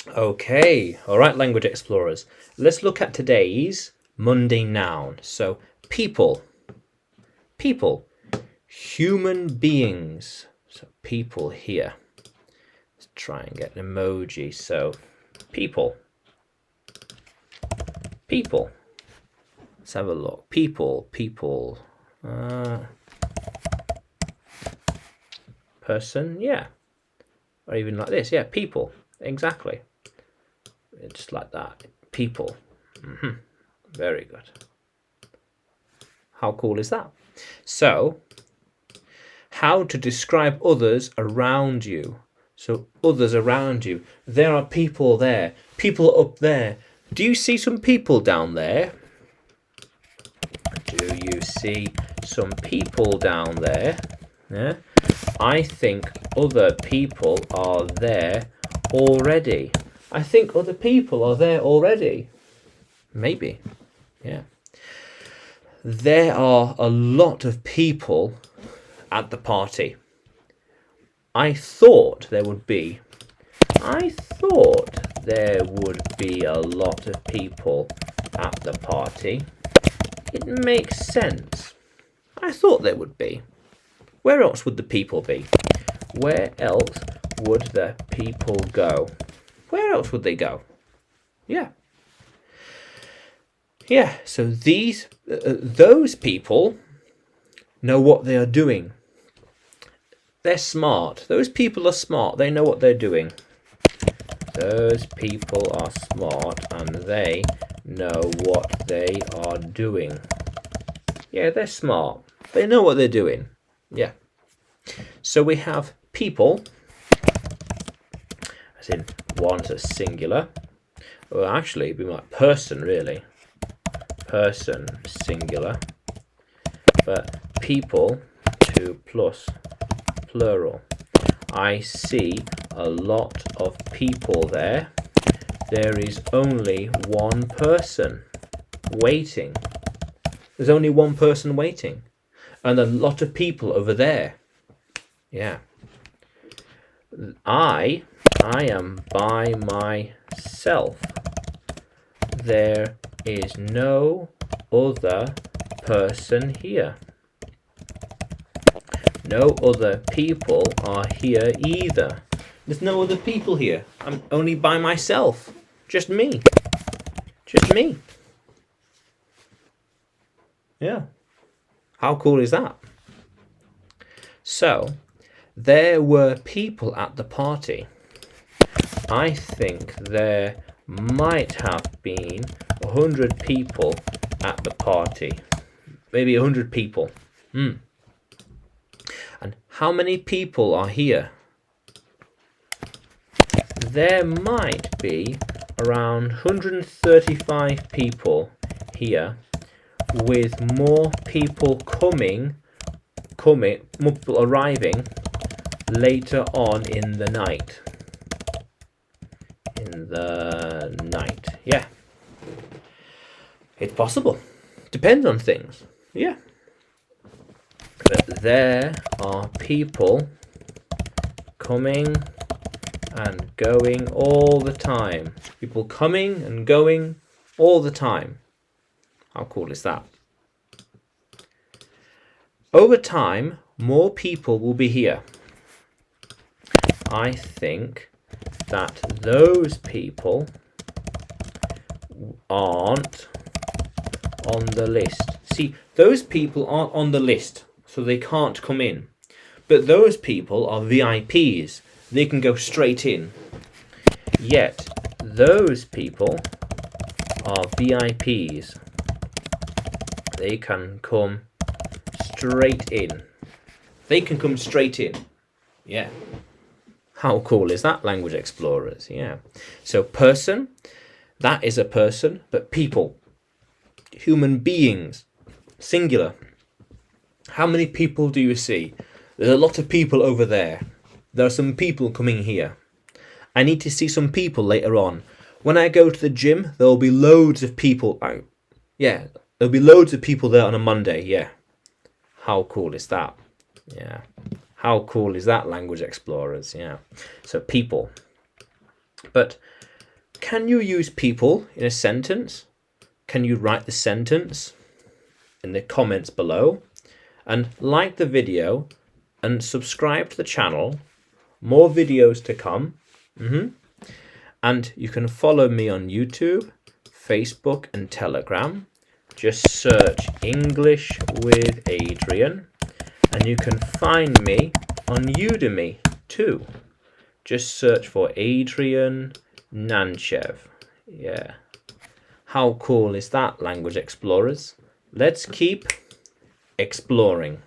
Okay, all right, language explorers. Let's look at today's Monday noun. So, people, people, human beings. So, people here. Let's try and get an emoji. So, people, people. Let's have a look. People, people. Person, yeah. Or even like this, yeah, people. Exactly. Just like that. People. Very good. How cool is that? So, how to describe others around you. So, others around you. There are people there. People up there. Do you see some people down there? Do you see some people down there? Yeah. I think other people are there already. I think other people are there already. Maybe. Yeah. There are a lot of people at the party. I thought there would be. I thought there would be a lot of people at the party. It makes sense. I thought there would be. Where else would the people be? Where else would the people go? Where else would they go? Yeah. Yeah, so those people know what they are doing. They're smart. Those people are smart. They know what they're doing. Those people are smart and they know what they are doing. Yeah, they're smart. They know what they're doing. Yeah. So we have people, as in one to singular. Well, actually, it'd be like person, really. Person, singular. But people, to plus, plural. I see a lot of people there. There is only one person waiting. There's only one person waiting. And a lot of people over there. Yeah. I am by myself. There is no other person here. No other people are here either. There's no other people here. I'm only by myself. Just me. Just me. Yeah. How cool is that? So, there were people at the party. I think there might have been 100 people at the party. Maybe 100 people. And how many people are here? There might be around 135 people here, with more people arriving later on in the night. Yeah. It's possible. Depends on things. Yeah. But there are people coming and going all the time. People coming and going all the time. How cool is that? Over time, more people will be here. I think that those people aren't on the list. See, those people aren't on the list, so they can't come in. But those people are VIPs. They can go straight in. Yet, those people are VIPs. They can come straight in. They can come straight in. Yeah. How cool is that, language explorers? Yeah. So person, that is a person, but people, human beings, singular. How many people do you see? There's a lot of people over there. There are some people coming here. I need to see some people later on. When I go to the gym, there will be loads of people. Yeah, there'll be loads of people there on a Monday. Yeah. How cool is that? Yeah. How cool is that, language explorers? Yeah. So people. But can you use people in a sentence? Can you write the sentence in the comments below? And like the video and subscribe to the channel. More videos to come. And you can follow me on YouTube, Facebook and Telegram. Just search English with Adrian. And you can find me on Udemy too. Just search for Adrian Nanchev. Yeah. How cool is that, language explorers? Let's keep exploring.